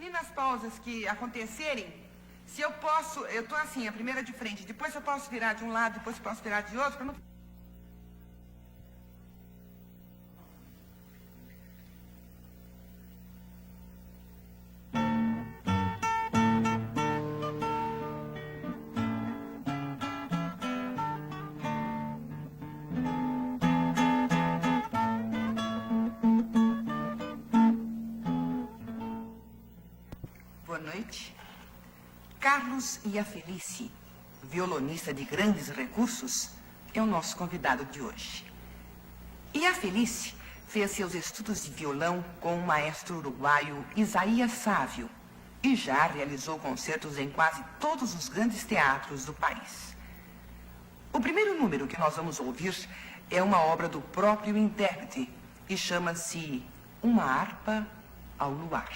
E nas pausas que acontecerem, se eu posso, eu tô assim, a primeira de frente, depois eu posso virar de um lado, depois eu posso virar de outro, para não... Boa noite. Carlos Iafelice, violonista de grandes recursos, é o nosso convidado de hoje. Iafelice fez seus estudos de violão com o maestro uruguaio Isaías Sávio e já realizou concertos em quase todos os grandes teatros do país. O primeiro número que nós vamos ouvir é uma obra do próprio intérprete e chama-se Uma Harpa ao Luar.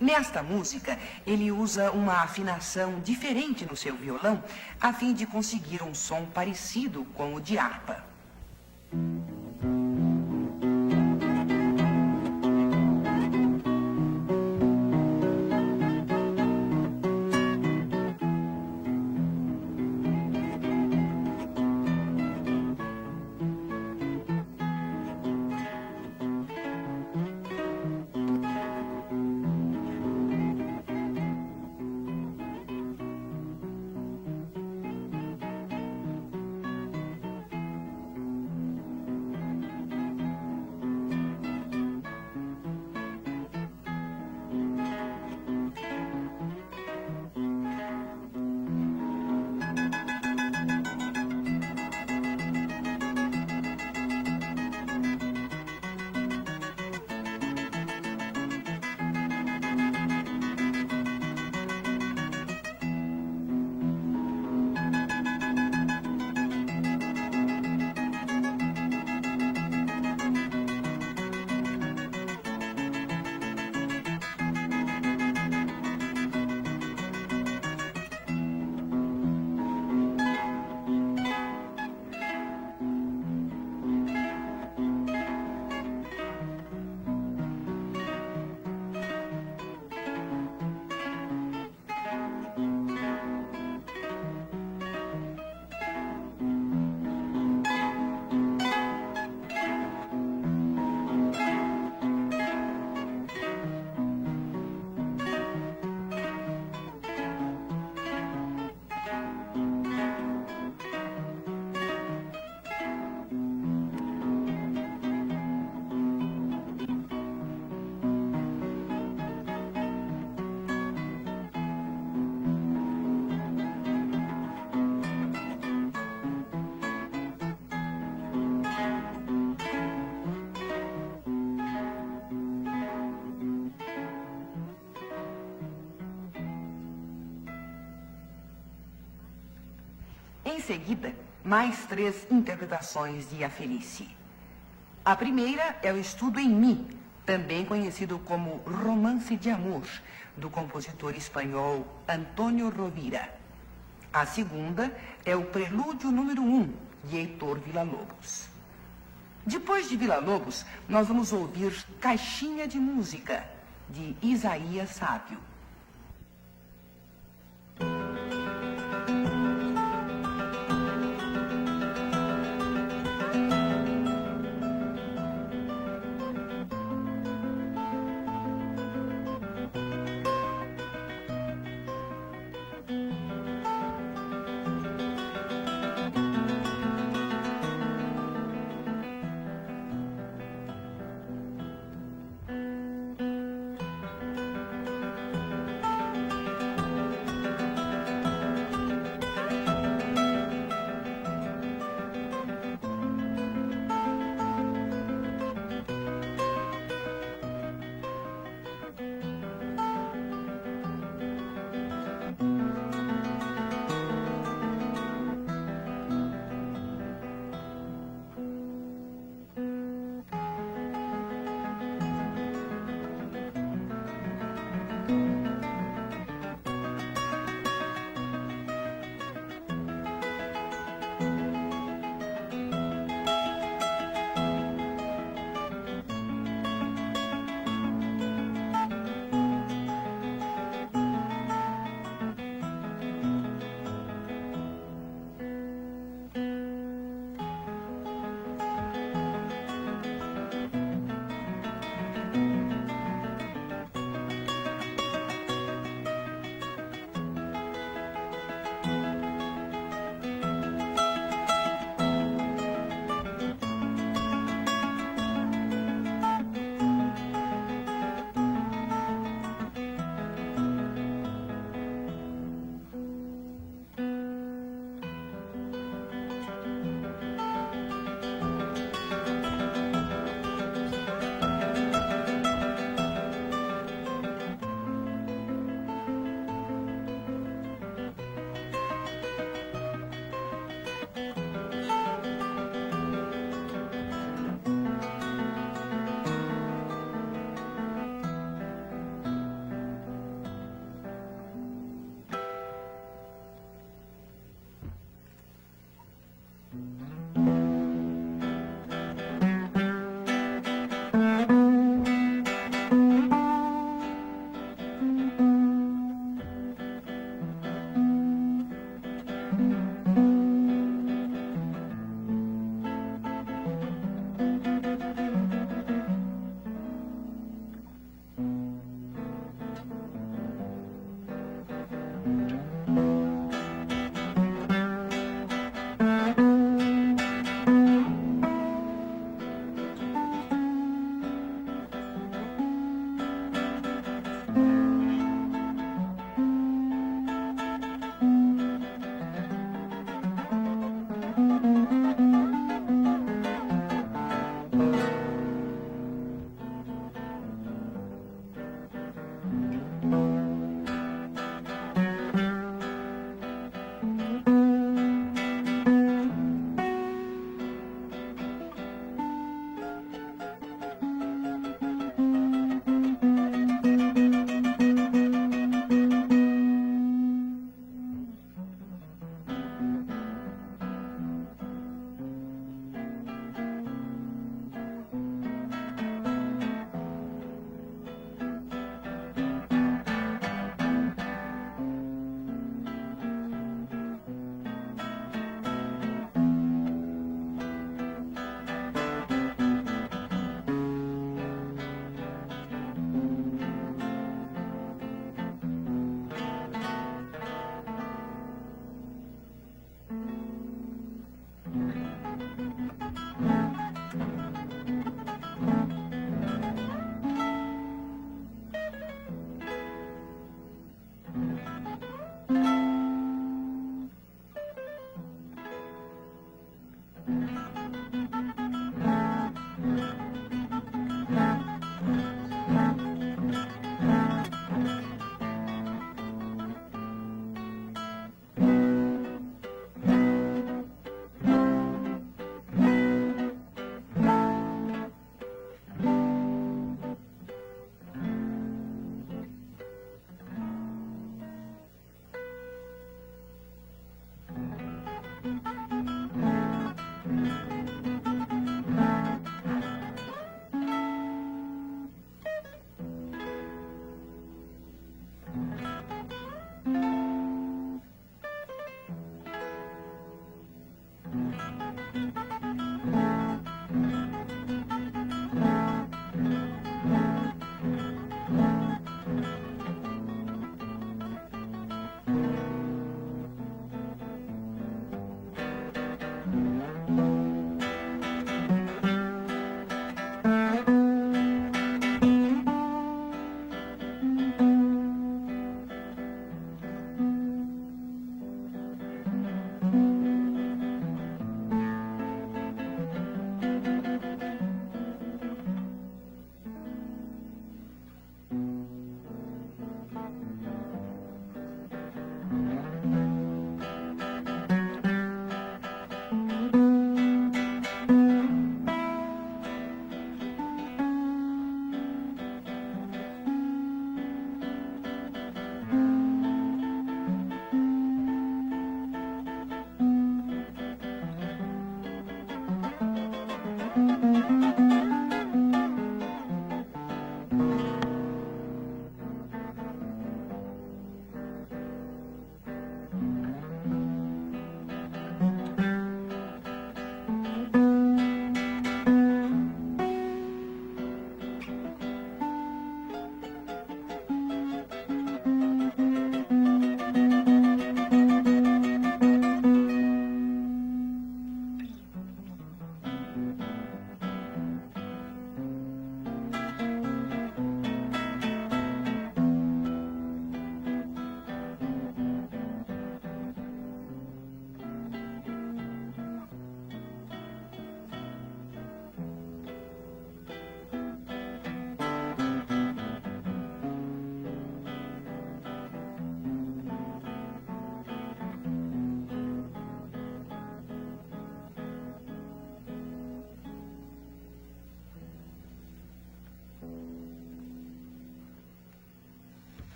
Nesta música, ele usa uma afinação diferente no seu violão, a fim de conseguir um som parecido com o de harpa. Em seguida, mais 3 interpretações de Iafelice. A primeira é o Estudo em Mi, também conhecido como Romance de Amor, do compositor espanhol Antônio Rovira. A segunda é o Prelúdio número 1, de Heitor Villa-Lobos. Depois de Villa-Lobos, nós vamos ouvir Caixinha de Música, de Isaías Sávio.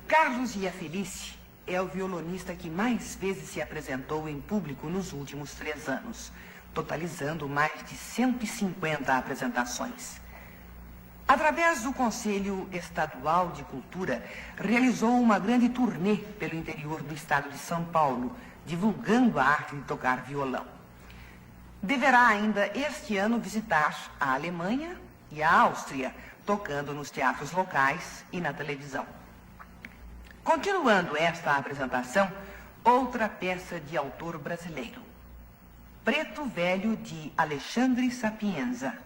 Carlos Iafelice é o violonista que mais vezes se apresentou em público nos últimos 3 anos, totalizando mais de 150 apresentações. Através do Conselho Estadual de Cultura, realizou uma grande turnê pelo interior do estado de São Paulo, divulgando a arte de tocar violão. Deverá ainda este ano visitar a Alemanha e a Áustria, tocando nos teatros locais e na televisão. Continuando esta apresentação, outra peça de autor brasileiro, Preto Velho, de Alexandre Sapienza.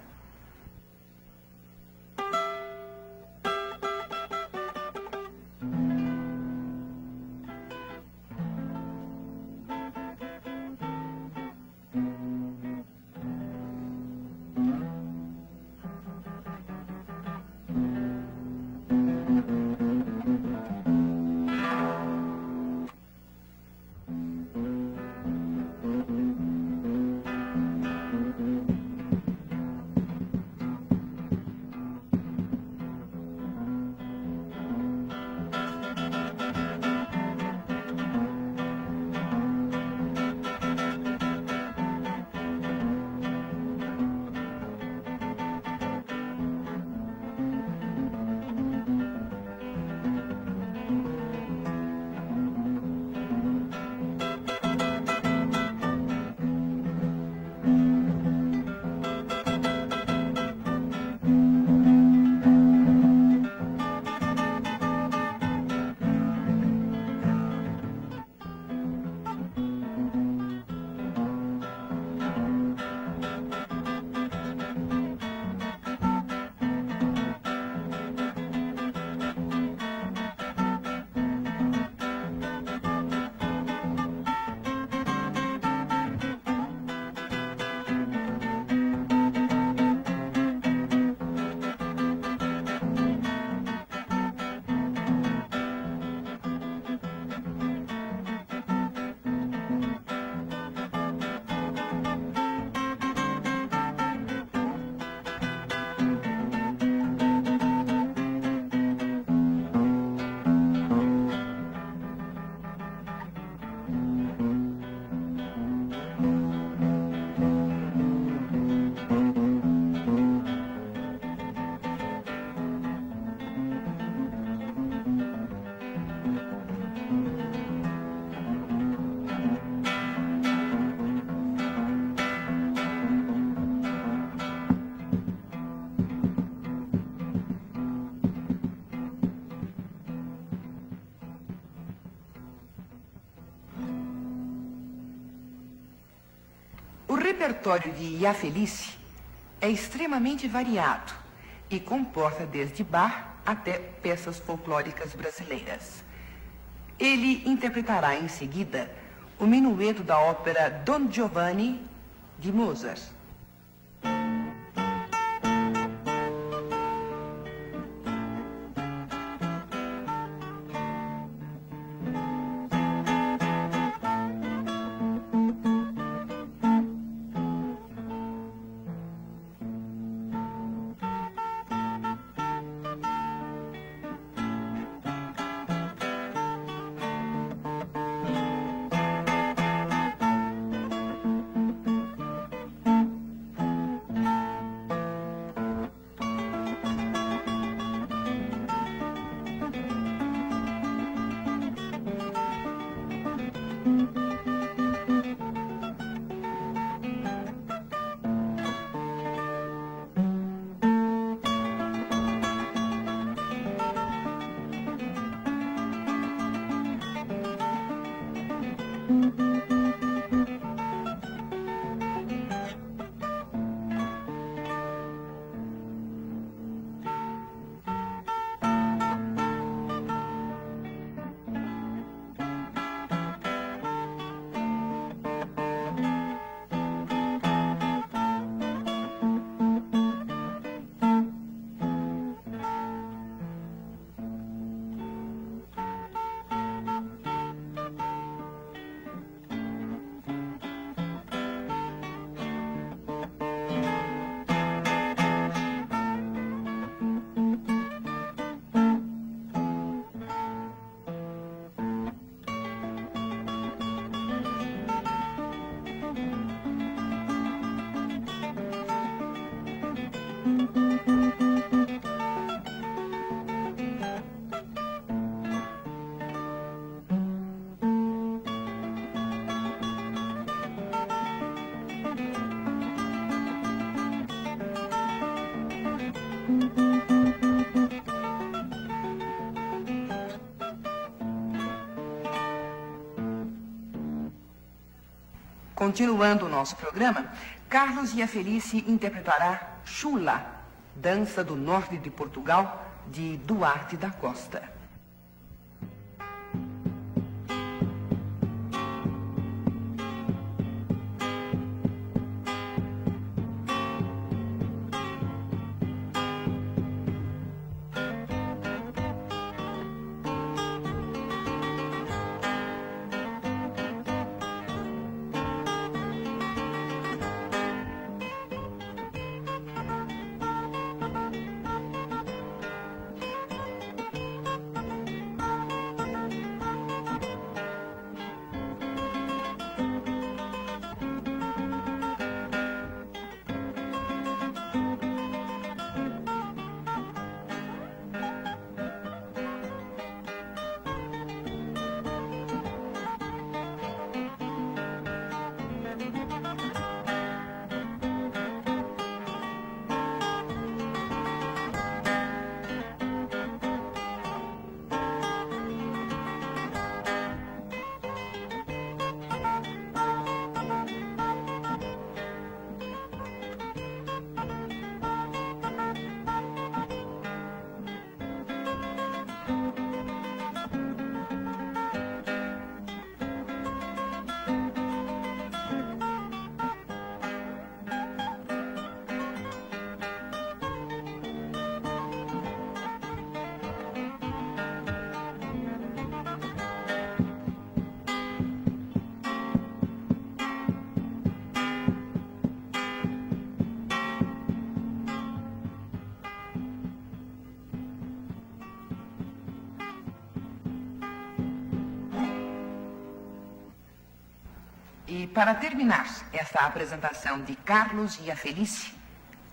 O repertório de Iafelice é extremamente variado e comporta desde Bach até peças folclóricas brasileiras. Ele interpretará em seguida o minueto da ópera Don Giovanni, de Mozart. Continuando o nosso programa, Carlos e a Felice interpretará Chula, dança do norte de Portugal, de Duarte da Costa. E para terminar esta apresentação de Carlos e a Felice,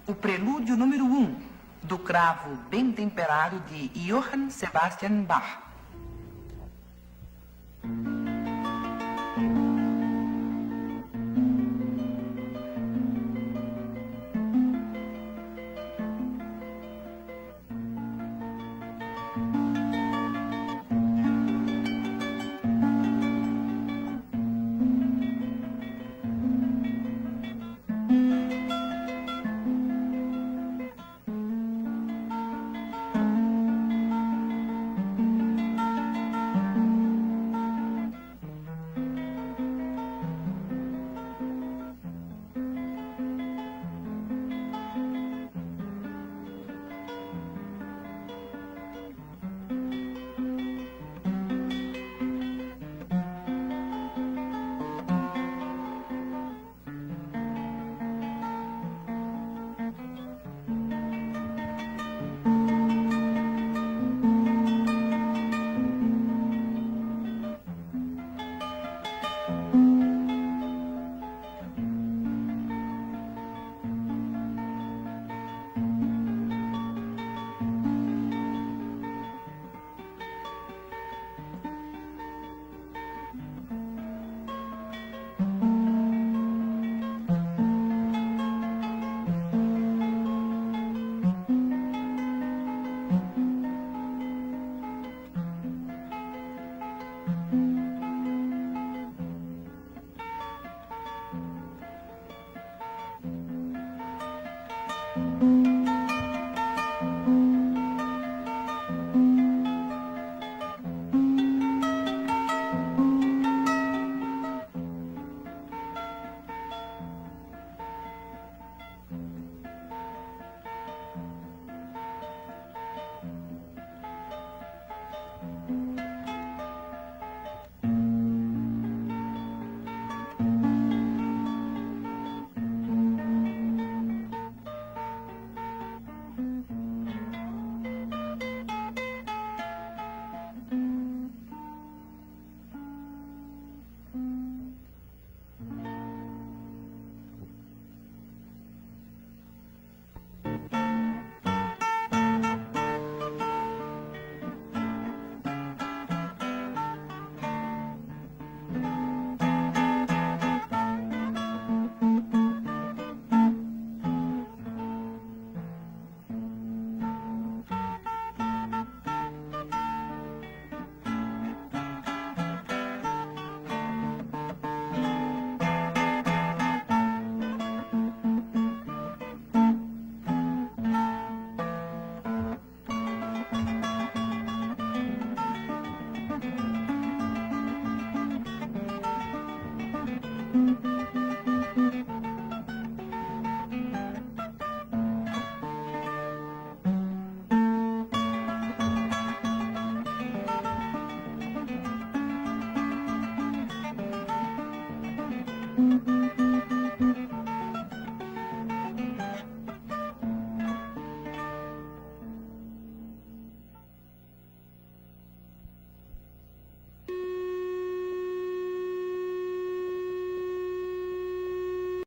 o prelúdio número 1 do cravo bem temperado de Johann Sebastian Bach.